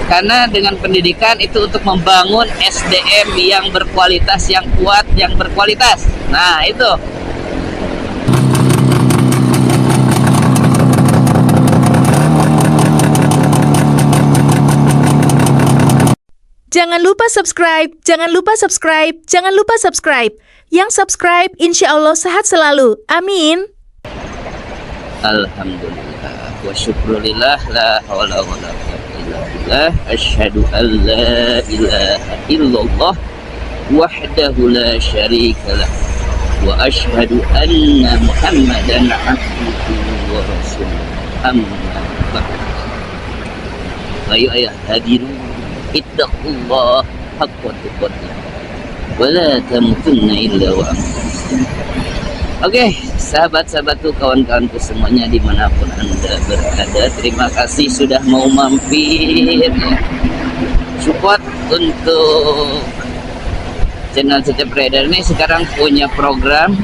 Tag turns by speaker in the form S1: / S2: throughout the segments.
S1: Karena dengan pendidikan itu untuk membangun SDM yang berkualitas, yang kuat, yang berkualitas. Nah, itu.
S2: Jangan lupa subscribe, jangan lupa subscribe, jangan lupa subscribe. Yang subscribe insya Allah sehat selalu. Amin.
S1: Alhamdulillah wa syukrulillah la hawla wa la quwwata illa billah. Asyhadu an la ilaha illallah wahdahu la syarika lah wa asyhadu anna Muhammadan abduhu wa rasuluh. Amma ba'd. Ayo ayah hadirin, ittaqullah haqqa tuqatih wa la tamutunna illa wa antum. Oke, sahabat-sahabatku, kawan-kawanku semuanya dimanapun Anda berada, terima kasih sudah mau mampir ya. Support untuk channel Cecep Rider ini sekarang punya program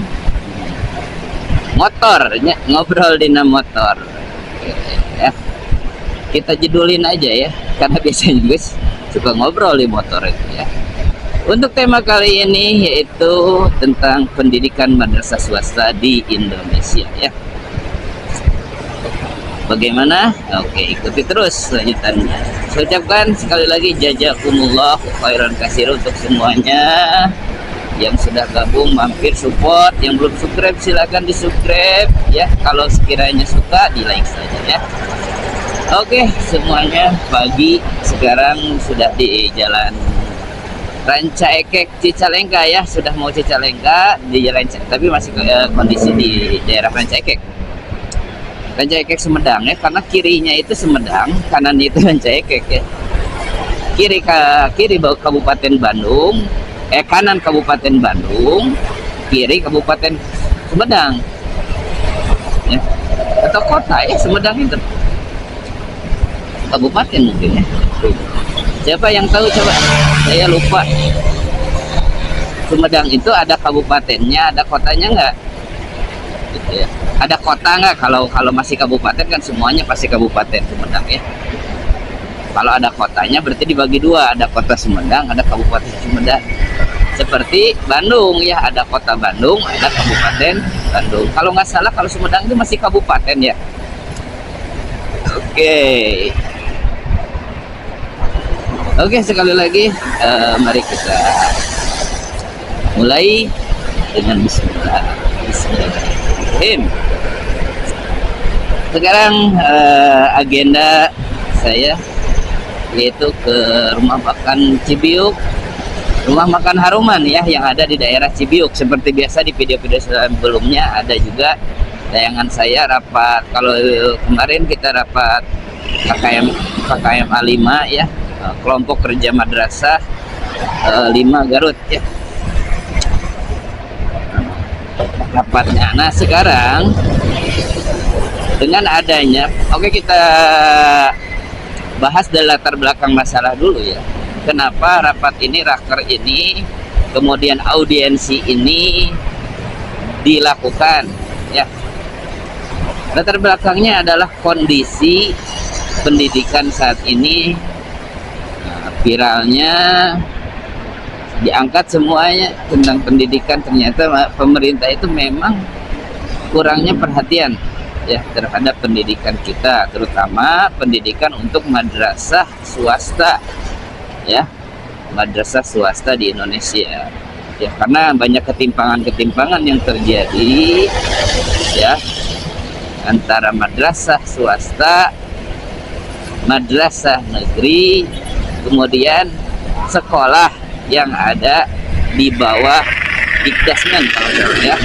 S1: motor ya, ngobrol dina motor ya. Kita judulin aja ya, karena biasanya guys suka ngobrol di motor itu ya. Untuk tema kali ini yaitu tentang pendidikan madrasah swasta di Indonesia ya. Bagaimana? Oke, ikuti terus lanjutannya. Saya ucapkan sekali lagi jazakumullah khairan katsir untuk semuanya yang sudah gabung, mampir, support. Yang belum subscribe silakan di subscribe ya. Kalau sekiranya suka di like saja ya. Oke, semuanya pagi sekarang sudah di jalan Ranca Ekek Cicalengka ya, sudah mau Cicalengka di jalan, tapi masih kondisi di daerah Ranca Ekek. Ranca Ekek Sumedang ya, karena kirinya itu Sumedang, kanan itu Ranca Ekek ya. Kiri Kabupaten Bandung, kanan Kabupaten Bandung, kiri Kabupaten Sumedang. Ya. Atau kota ya, Sumedang itu. Kabupaten mungkin ya. Siapa yang tahu coba? Saya lupa. Sumedang itu ada kabupatennya, ada kotanya nggak? Gitu ya. Ada kota nggak? Kalau masih kabupaten kan semuanya pasti kabupaten Sumedang ya. Kalau ada kotanya berarti dibagi dua, ada kota Sumedang, ada kabupaten Sumedang. Seperti Bandung ya, ada kota Bandung, ada kabupaten Bandung. Kalau nggak salah kalau Sumedang itu masih kabupaten ya. Oke, sekali lagi mari kita mulai dengan Bismillahirrahmanirrahim. Sekarang agenda saya yaitu ke rumah makan Cibiuk, rumah makan Haruman ya, yang ada di daerah Cibiuk. Seperti biasa di video-video sebelumnya ada juga tayangan saya rapat. Kalau kemarin kita rapat KKM A5 ya, kelompok kerja madrasah 5 Garut ya rapatnya. Nah sekarang dengan adanya, oke, kita bahas dari latar belakang masalah dulu ya. Kenapa rapat ini, raker ini, kemudian audiensi ini dilakukan ya. Latar belakangnya adalah kondisi pendidikan saat ini. Viralnya diangkat semuanya tentang pendidikan, ternyata pemerintah itu memang kurangnya perhatian ya terhadap pendidikan kita, terutama pendidikan untuk madrasah swasta ya, madrasah swasta di Indonesia ya, karena banyak ketimpangan yang terjadi ya antara madrasah swasta, madrasah negeri, kemudian sekolah yang ada di bawah Dikdasmen kalau ya,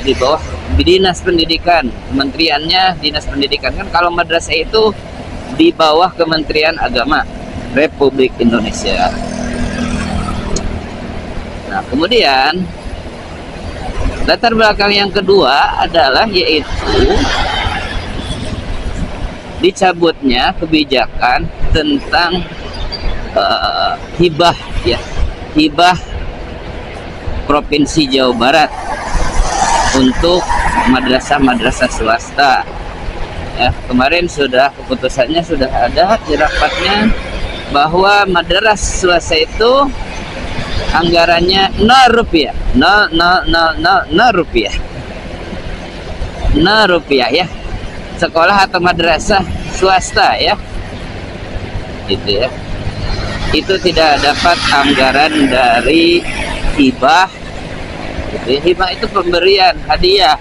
S1: di bawah dinas pendidikan, kementeriannya dinas pendidikan. Kan kalau madrasah itu di bawah Kementerian Agama Republik Indonesia. Nah kemudian latar belakang yang kedua adalah yaitu dicabutnya kebijakan tentang hibah ya, hibah Provinsi Jawa Barat untuk madrasah-madrasah swasta ya, kemarin sudah keputusannya sudah ada di rapatnya bahwa madrasah swasta itu anggarannya 0 rupiah, 0 rupiah, 0 rupiah ya, sekolah atau madrasah swasta ya, gitu ya, itu tidak dapat anggaran dari hibah, gitu ya. Hibah itu pemberian hadiah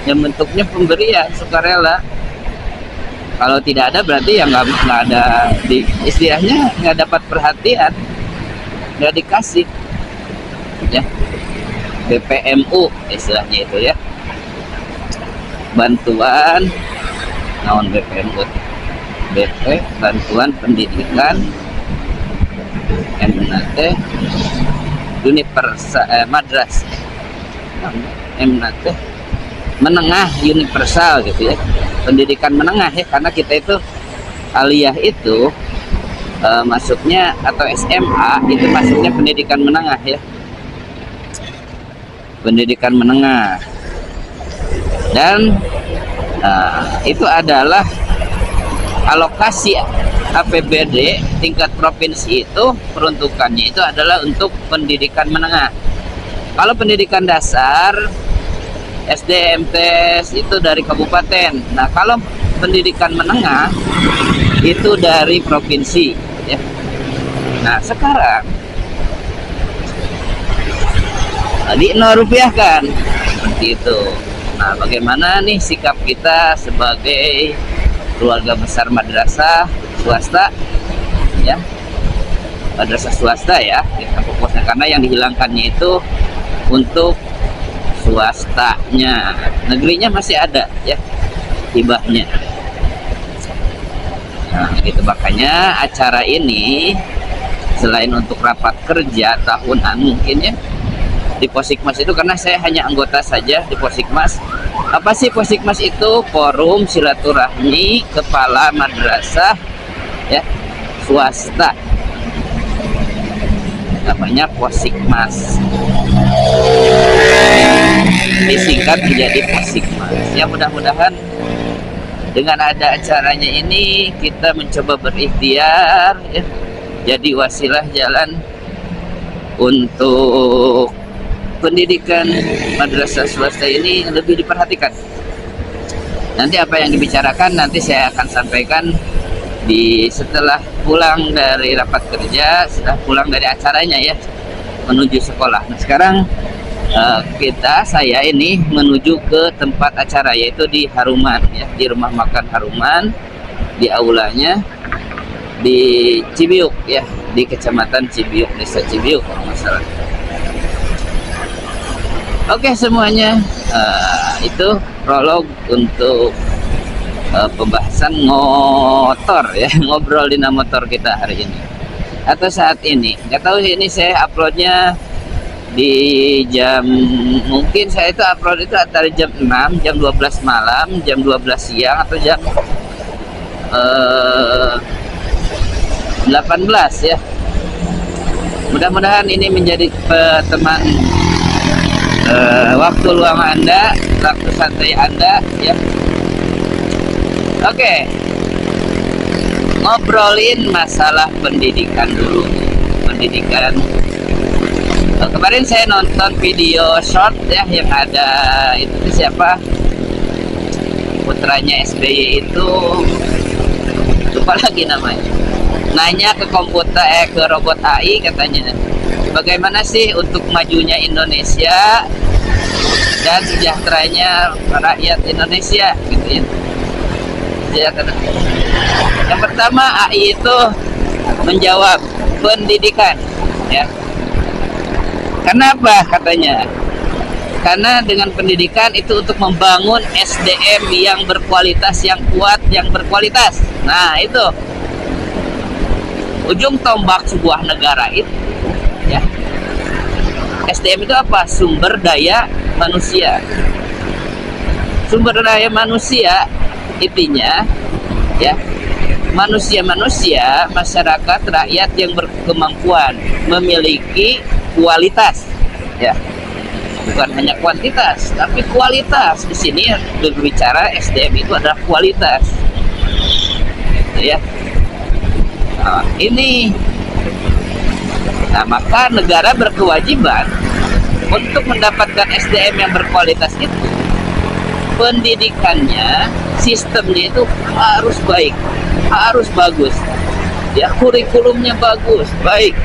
S1: yang bentuknya pemberian sukarela. Kalau tidak ada berarti ya nggak ada, istilahnya nggak dapat perhatian, nggak dikasih ya, BPMU istilahnya itu ya, bantuan naon BPMU, BP bantuan pendidikan MNT madrasah MNT menengah universal gitu ya, pendidikan menengah ya, karena kita itu aliyah itu masuknya atau SMA itu masuknya pendidikan menengah ya, pendidikan menengah. Dan itu adalah alokasi APBD tingkat provinsi, itu peruntukannya itu adalah untuk pendidikan menengah. Kalau pendidikan dasar SD, MTs itu dari kabupaten. Nah, kalau pendidikan menengah itu dari provinsi ya. Nah, sekarang di 0 rupiah kan seperti itu. Nah, bagaimana nih sikap kita sebagai keluarga besar madrasah swasta ya, madrasah swasta ya, kita fokusnya, karena yang dihilangkannya itu untuk swastanya, negerinya masih ada ya hibahnya. Nah, gitu, makanya acara ini selain untuk rapat kerja tahunan mungkin ya di Posikmas itu, karena saya hanya anggota saja di Posikmas. Apa sih Posikmas itu? Forum silaturahmi kepala madrasah ya swasta, namanya Posikmas, disingkat menjadi Posikmas ya. Mudah-mudahan dengan ada acaranya ini kita mencoba berikhtiar ya, jadi wasilah jalan untuk pendidikan madrasah swasta ini lebih diperhatikan. Nanti apa yang dibicarakan nanti saya akan sampaikan setelah pulang dari rapat kerja, setelah pulang dari acaranya ya, menuju sekolah. Nah, sekarang saya ini menuju ke tempat acara, yaitu di Haruman ya, di rumah makan Haruman, di aulanya di Cibiuk ya, di Kecamatan Cibiuk, Desa Cibiuk kalau nggak salah. Oke semuanya, itu prolog untuk pembahasan motor ya, ngobrol di motor kita hari ini atau saat ini. Nggak tahu ini saya uploadnya di jam, mungkin saya itu upload itu antara jam 6, jam 12 malam, jam 12 siang, atau jam 18 ya. Mudah-mudahan ini menjadi teman waktu luang Anda, waktu santai Anda ya. Oke, ngobrolin masalah pendidikan dulu. Pendidikan, kemarin saya nonton video short ya, yang ada itu siapa, putranya SBY itu, lupa lagi namanya, nanya ke komputer ke robot AI, katanya bagaimana sih untuk majunya Indonesia dan sejahteranya rakyat Indonesia gitu ya. Yang pertama, AI itu menjawab pendidikan ya. Kenapa katanya? Karena dengan pendidikan itu untuk membangun SDM yang berkualitas, yang kuat, yang berkualitas. Nah, itu ujung tombak sebuah negara itu ya. SDM itu apa? Sumber daya manusia. Sumber daya manusia intinya ya, manusia-manusia, masyarakat, rakyat yang berkemampuan, memiliki kualitas ya. bukan hanya kuantitas tapi kualitas. Di sini berbicara SDM itu adalah kualitas, gitu ya. Nah, ini, nah maka negara berkewajiban untuk mendapatkan SDM yang berkualitas itu, pendidikannya, sistemnya itu harus baik, harus bagus, ya, kurikulumnya bagus, baik,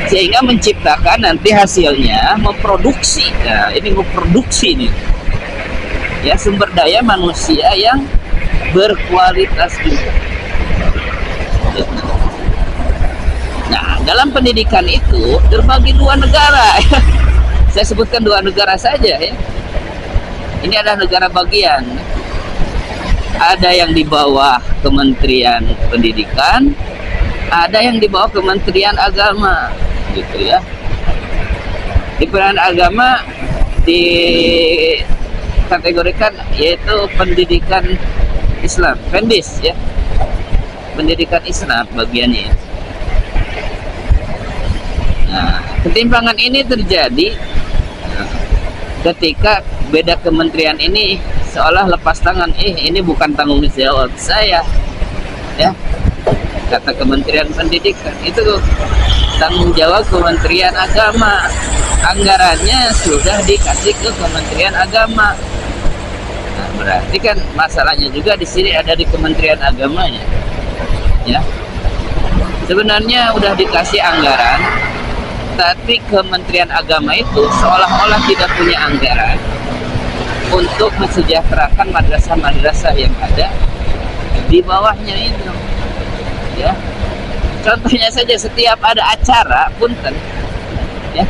S1: sehingga menciptakan nanti hasilnya memproduksi. Nah, ini memproduksi nih, ya, sumber daya manusia yang berkualitas juga. Nah, dalam pendidikan itu terbagi dua negara. Saya sebutkan dua negara saja ya. Ini adalah negara bagian. Ada yang di bawah Kementerian Pendidikan, ada yang di bawah Kementerian Agama, gitu ya. Di Kementerian Agama dikategorikan yaitu pendidikan Islam, Pendis ya. Pendidikan Islam bagiannya. Nah, ketimpangan ini terjadi ketika beda kementerian ini seolah lepas tangan. Ini bukan tanggung jawab saya, ya, kata Kementerian Pendidikan. Itu tanggung jawab Kementerian Agama. Anggarannya sudah dikasih ke Kementerian Agama. Nah, berarti kan masalahnya juga di sini ada di Kementerian Agamanya, ya. Sebenarnya udah dikasih anggaran, tapi Kementerian Agama itu seolah-olah tidak punya anggaran untuk mensejahterakan madrasah-madrasah yang ada di bawahnya itu, ya. Contohnya saja, setiap ada acara punten, ya,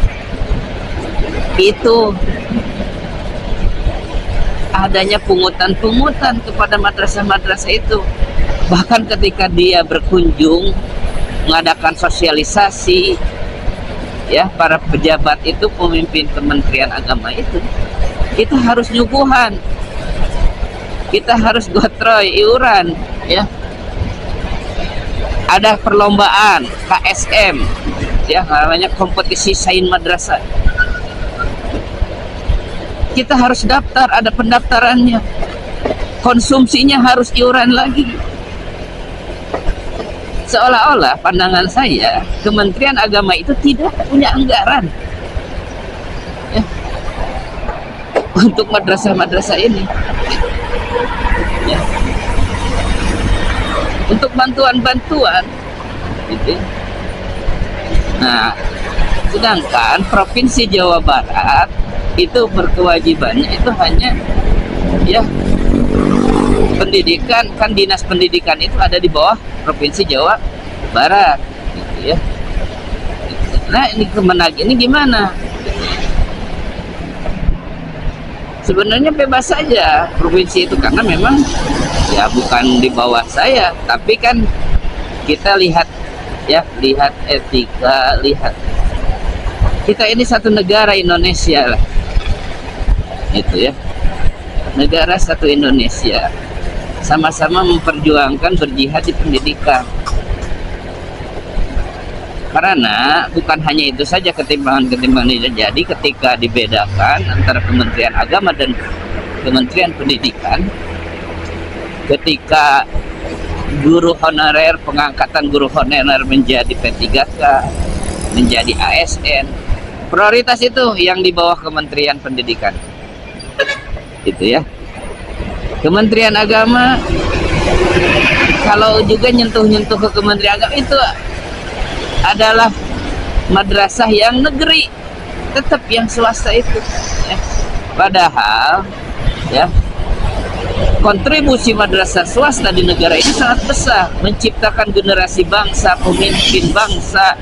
S1: itu adanya pungutan-pungutan kepada madrasah-madrasah itu. Bahkan ketika dia berkunjung mengadakan sosialisasi, ya, para pejabat itu, pemimpin Kementerian Agama itu, kita harus nyuguhan, kita harus gotroy iuran, ya. Ada perlombaan KSM, ya, namanya kompetisi sains madrasah. Kita harus daftar, ada pendaftarannya, konsumsinya harus iuran lagi. Seolah-olah pandangan saya Kementerian Agama itu tidak punya anggaran, ya, untuk madrasah-madrasah ini, ya, untuk bantuan-bantuan, gitu. Nah, sedangkan Provinsi Jawa Barat itu berkewajibannya itu hanya, ya, pendidikan, kan dinas pendidikan itu ada di bawah Provinsi Jawa Barat, gitu ya. Nah, ini Kemenag ini gimana? Sebenarnya bebas saja provinsi itu, karena memang ya bukan di bawah saya, tapi kan kita lihat, ya, lihat etika, lihat kita ini satu negara Indonesia lah, gitu ya, negara satu Indonesia, sama-sama memperjuangkan berjihad di pendidikan. Karena bukan hanya itu saja ketimpangan-ketimpangan ini terjadi ketika dibedakan antara Kementerian Agama dan Kementerian Pendidikan. Ketika guru honorer, pengangkatan guru honorer menjadi P3K, menjadi ASN, prioritas itu yang di bawah Kementerian Pendidikan, gitu ya. Kementerian Agama kalau juga nyentuh-nyentuh ke Kementerian Agama itu adalah madrasah yang negeri, tetap yang swasta itu, ya. Padahal, ya, kontribusi madrasah swasta di negara ini sangat besar, menciptakan generasi bangsa, pemimpin bangsa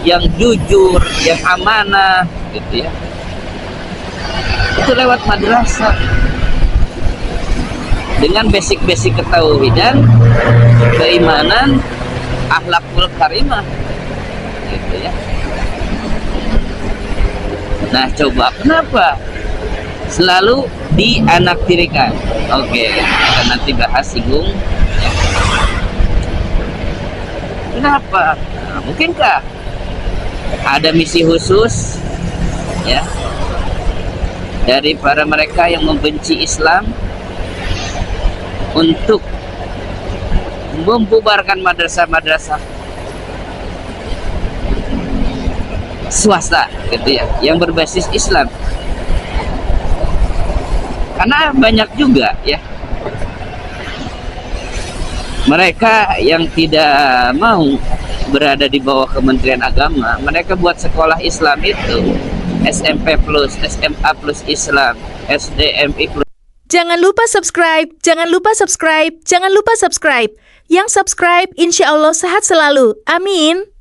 S1: yang jujur, yang amanah, gitu ya. Itu lewat madrasah dengan basic-basic ketauhidan, keimanan, akhlakul karimah, gitu ya. Nah, coba kenapa selalu dianaktirikan? Oke, kita nanti bahas, singgung, ya. Kenapa? Nah, mungkinkah ada misi khusus, ya, dari para mereka yang membenci Islam untuk membubarkan madrasah-madrasah swasta gitu ya, yang berbasis Islam. Karena banyak juga ya mereka yang tidak mau berada di bawah Kementerian Agama, mereka buat sekolah Islam itu SMP plus, SMA plus Islam, SDMI plus.
S2: Jangan lupa subscribe, jangan lupa subscribe, jangan lupa subscribe. Yang subscribe insya Allah sehat selalu. Amin.